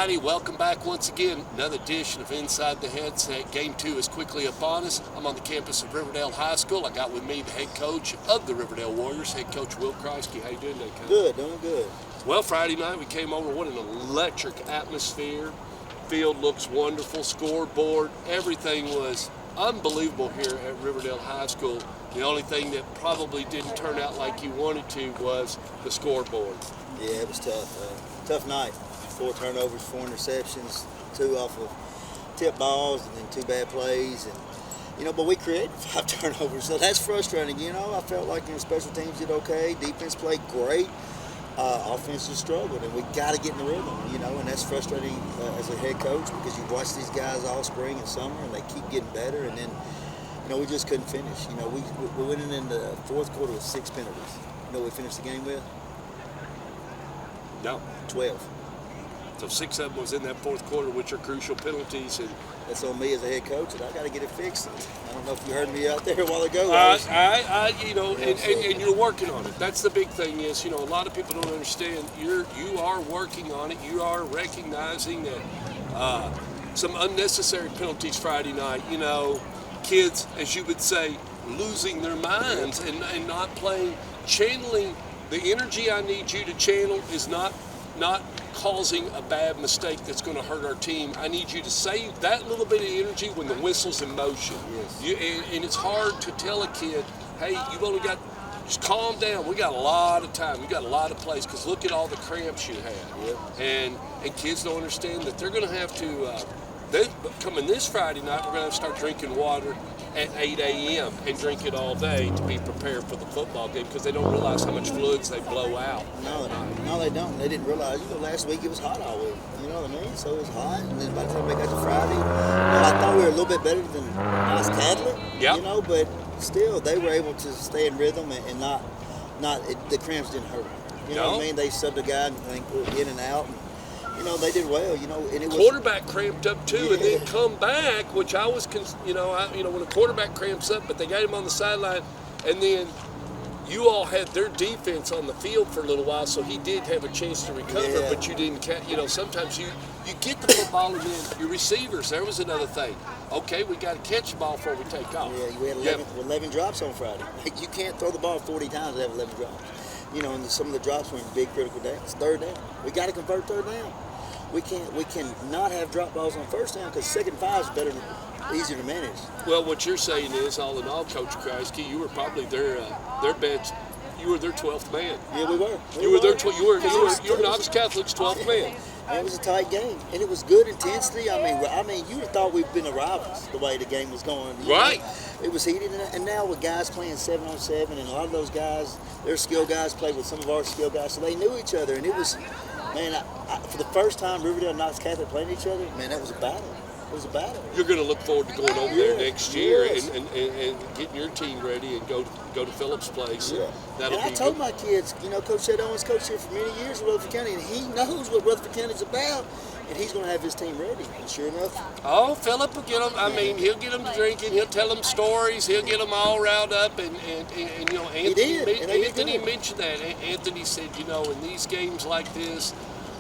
Friday. Welcome back once again. Another edition of Inside the Headset. Game 2 is quickly upon us. I'm on the campus of Riverdale High School. I got with me the head coach of the Riverdale Warriors, head coach Will Kriesky. How you doing today, Coach? Good, doing good. Well, Friday night we came over. What an electric atmosphere. Field looks wonderful. Scoreboard. Everything was unbelievable here at Riverdale High School. The only thing that probably didn't turn out like you wanted to was the scoreboard. Yeah, it was tough. Tough night. 4 turnovers, 4 interceptions, 2 off of tip balls, and then 2 bad plays. And but we created 5 turnovers, so that's frustrating. I felt like special teams did okay. Defense played great. Offense just struggled, and we got to get in the rhythm. And that's frustrating as a head coach because you've watched these guys all spring and summer, and they keep getting better. And then, we just couldn't finish. We went in the fourth quarter with 6 penalties. We finished the game with? No. 12. So 6 of them was in that fourth quarter, which are crucial penalties. And that's on me as a head coach, and I got to get it fixed. I don't know if you heard me out there a while ago. And you're working on it. That's the big thing is, a lot of people don't understand. You are working on it. You are recognizing that some unnecessary penalties Friday night. Kids, as you would say, losing their minds and not playing, channeling the energy I need you to channel is not causing a bad mistake that's going to hurt our team. I need you to save that little bit of energy when the whistle's in motion. Yes. And it's hard to tell a kid, hey, you've only got, just calm down. We got a lot of time. We got a lot of plays because look at all the cramps you have. Yep. And kids don't understand that they're going to have to, coming this Friday night, we're going to have to start drinking water at 8 a.m. and drink it all day to be prepared for the football game because they don't realize how much fluids they blow out. No, they don't. They didn't realize. Last week it was hot all week. You know what I mean? So it was hot, and then by the time we got to Friday, I thought we were a little bit better than Nice Catholic. Yeah. But still, they were able to stay in rhythm and the cramps didn't hurt them. You know what I mean? They subbed a guy and in and out. And, they did well, and it was... Quarterback cramped up, too, and then come back, which I was, when a quarterback cramps up, but they got him on the sideline, and then you all had their defense on the field for a little while, so he did have a chance to recover, but you didn't sometimes you get the football and then your receivers, there was another thing. Okay, we got to catch the ball before we take off. Yeah, we had 11 drops on Friday. You can't throw the ball 40 times and have 11 drops. And some of the drops were in big critical downs. Third down. We got to convert third down. We can not have drop balls on first down because second 5 is easier to manage. Well, what you're saying is, all in all, Coach Kriesky, you were probably their best. You were their 12th man. Yeah, we were. You were Knox Catholic's 12th man. And it was a tight game, and it was good intensity. I mean, you would have thought we'd been rivals the way the game was going. Right. It was heated, and now with guys playing 7-on-7, and a lot of those guys, their skill guys played with some of our skill guys, so they knew each other, and it was. Man, for the first time Riverdale and Knox Catholic playing each other, man, that was a battle. It was a battle. You're going to look forward to going over there next year yes. and getting your team ready and go to Phillips' place. Yeah. And I told my kids, Coach Ed Owens coached here for many years in Rutherford County, and he knows what Rutherford County's about, and he's going to have his team ready. And sure enough. Oh, Phillip will get them. He'll get them drinking. He'll tell them stories. He'll get them all riled up. And Anthony mentioned that. Anthony said, in these games like this,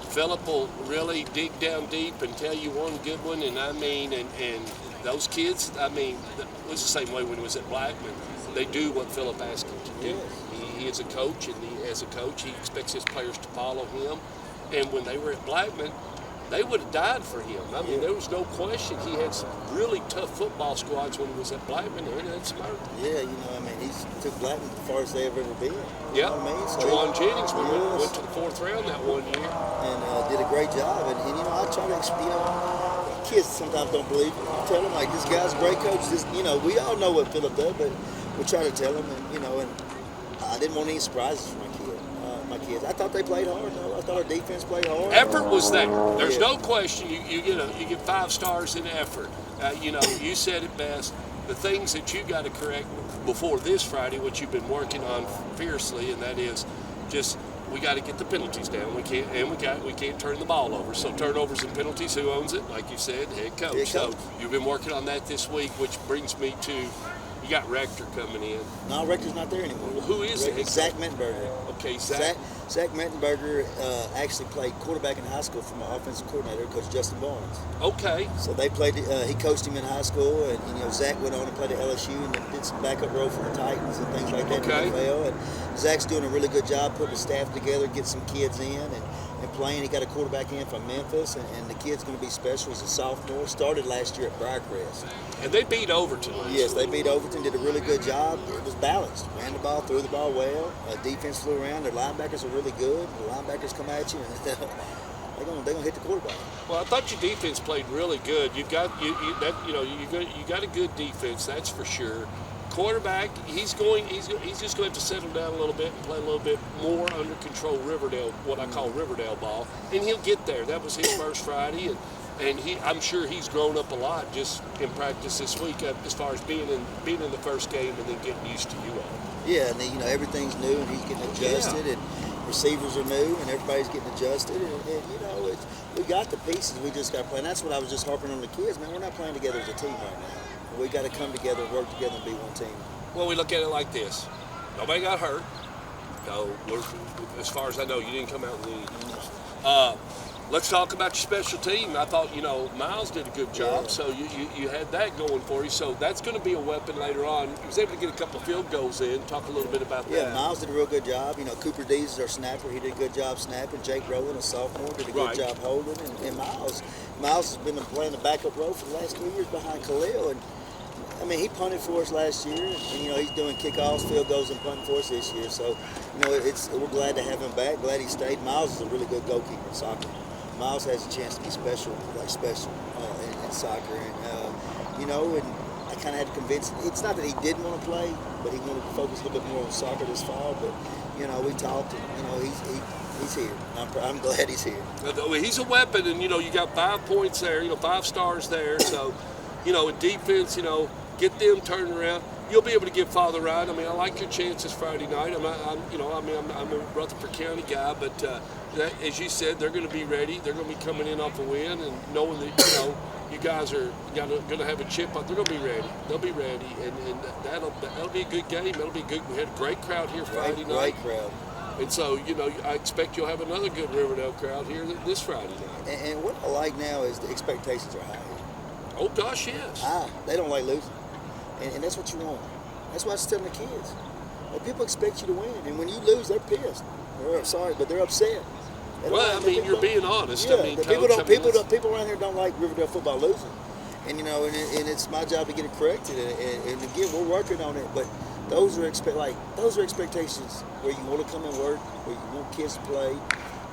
Phillip will really dig down deep and tell you one good one, and those kids, it was the same way when he was at Blackman. They do what Phillip asked him to do. Yes. He is a coach, and as a coach, he expects his players to follow him. And when they were at Blackman, they would have died for him. There was no question. He had some really tough football squads when he was at Blackman, and that's smart. Yeah, he took Blackman the farthest they have ever been. Yeah. So Juwan Jennings, we went to the 4th round that one year. And did a great job. And I try to, kids sometimes don't believe it. I tell them, this guy's a great coach. We all know what Phillip does, but we try to tell them, and I didn't want any surprises for my kids. I thought they played hard. I thought our defense played hard. Effort was there. There's no question. You get 5 stars in effort. You said it best. The things that you got to correct before this Friday, what you've been working on fiercely, and that is just we got to get the penalties down. We can't turn the ball over. So turnovers and penalties, who owns it? Like you said, head coach. So you've been working on that this week, which brings me to You got Rector coming in. No, Rector's not there anymore. Well, who is it? Zach Mettenberger. Okay, Zach. Zach Mettenberger actually played quarterback in high school for my offensive coordinator, Coach Justin Barnes. Okay. So they played. He coached him in high school, and Zach went on and played at LSU and did some backup role for the Titans and things like that Okay. in the NFL. And Zach's doing a really good job putting the staff together, get some kids in and playing. He got a quarterback in from Memphis, and the kid's going to be special as a sophomore. Started last year at Briarcrest. And they beat Overton. Yes, they beat Overton, did a really good job. It was balanced. Ran the ball, threw the ball well. Defense flew around. Their linebackers are really good. The linebackers come at you, and they're gonna hit the quarterback. Well, I thought your defense played really good. You got a good defense, that's for sure. Quarterback, he's just going to have to settle down a little bit and play a little bit more under control Riverdale, what I call Riverdale ball, and he'll get there. That was his first Friday, and I'm sure he's grown up a lot just in practice this week as far as being in the first game and then getting used to you all. Yeah, and then, everything's new, and he's getting adjusted, and receivers are new, and everybody's getting adjusted, and we got the pieces. We just got to play. And that's what I was just harping on the kids, man. We're not playing together as a team right now. We got to come together, work together, and be one team. Well, we look at it like this: nobody got hurt. No, as far as I know, you didn't come out in the. Let's talk about your special team. I thought, Miles did a good job, so you had that going for you. So that's going to be a weapon later on. He was able to get a couple of field goals in. Talk a little bit about that. Yeah, Miles did a real good job. Cooper Dees is our snapper. He did a good job snapping. Jake Rowland, a sophomore, did a good job holding. And Miles has been playing the backup role for the last 2 years behind Khalil. And he punted for us last year, and he's doing kickoffs, field goals, and punting for us this year. So, we're glad to have him back. Glad he stayed. Miles is a really good goalkeeper in soccer. Miles has a chance to be special in soccer, and I kind of had to convince him. It's not that he didn't want to play, but he wanted to focus a little bit more on soccer this fall. But we talked, and he's here. I'm glad he's here. He's a weapon, and you got 5 points there, 5 stars there. So, in defense, get them turning around. You'll be able to give Father right. I like your chances Friday night. I'm a Rutherford County guy, but as you said, they're going to be ready. They're going to be coming in off a win, and knowing that you guys are going to have a chip up. They're going to be ready. They'll be ready, and that'll be a good game. That'll be good. We had a great crowd here Friday night. Great crowd. And so, I expect you'll have another good Riverdale crowd here this Friday night. And what I like now is the expectations are high. Oh gosh, yes. They don't like losing. And that's what you want. That's what I was telling the kids. People expect you to win, and when you lose, they're pissed. They're sorry, but they're upset. You're being honest. Yeah, people around here don't like Riverdale football losing, and and it's my job to get it corrected. And again, we're working on it. But those are expectations where you want to come and work, where you want kids to play.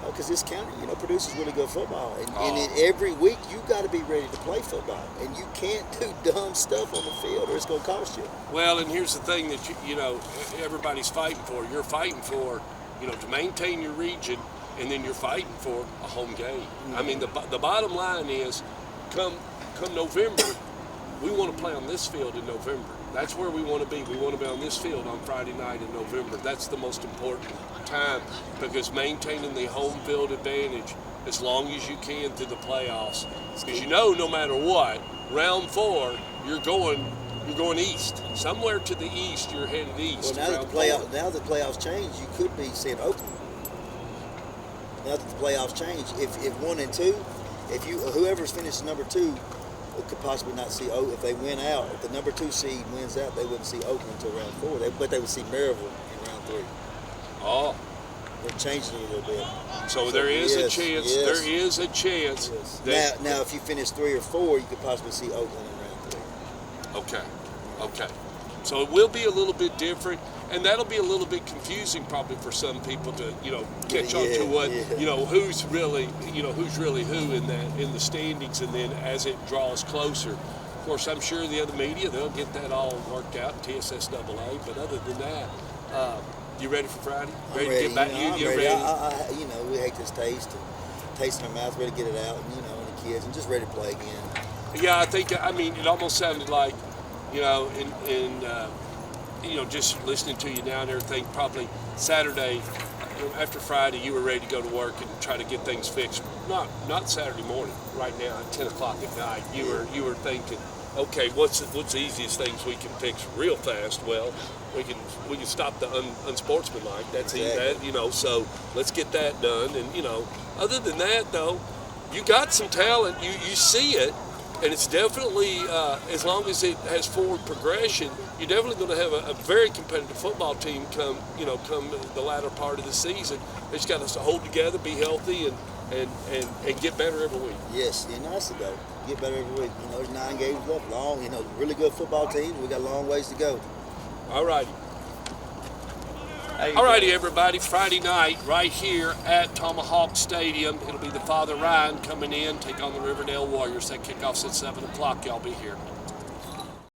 Because this county, produces really good football. And every week, you got to be ready to play football. And you can't do dumb stuff on the field or it's going to cost you. Well, and here's the thing that, everybody's fighting for. You're fighting for, to maintain your region, and then you're fighting for a home game. Mm-hmm. The bottom line is, come November, we want to play on this field in November. That's where we want to be. We want to be on this field on Friday night in November. That's the most important time, because maintaining the home field advantage as long as you can through the playoffs. Because no matter what, round 4, you're going east. Somewhere to the east, you're headed east. Well, now that the playoffs change, you could be seeing Oakland. Now that the playoffs change, if 1 and 2, whoever's finished number 2. Could possibly not see if they win out. If the number 2 seed wins out, they wouldn't see Oakland until round 4. But they would see Maryville in round 3. Oh, they're changing it a little bit. So there is a chance. Yes. There is a chance. Yes. Now, if you finish 3 or 4, you could possibly see Oakland in round 3. Okay. So it will be a little bit different, and that'll be a little bit confusing probably for some people to catch on to what who's really who in the standings, and then as it draws closer. Of course, I'm sure the other media, they'll get that all worked out, TSSAA. But other than that, you ready for Friday? Ready to get back? I'm ready. We hate this taste in our mouth. Ready to get it out, and the kids, and just ready to play again. Yeah, I think. It almost sounded like. Just listening to you now and everything, probably Saturday, after Friday, you were ready to go to work and try to get things fixed. Not Saturday morning. Right now, at 10 o'clock at night, you were thinking, okay, what's the easiest things we can fix real fast? Well, we can stop the unsportsmanlike. That's Exactly. that, so let's get that done. And other than that, though, you got some talent. You see it. And it's definitely, as long as it has forward progression, you're definitely going to have a very competitive football team come the latter part of the season. They just got us to hold together, be healthy, and get better every week. Yes, nice to go. Get better every week. There's 9 games left. Long, really good football teams. We got a long ways to go. All righty. All righty, everybody. Friday night, right here at Tomahawk Stadium. It'll be the Father Ryan coming in, take on the Riverdale Warriors. That kickoff's at 7 o'clock. Y'all be here.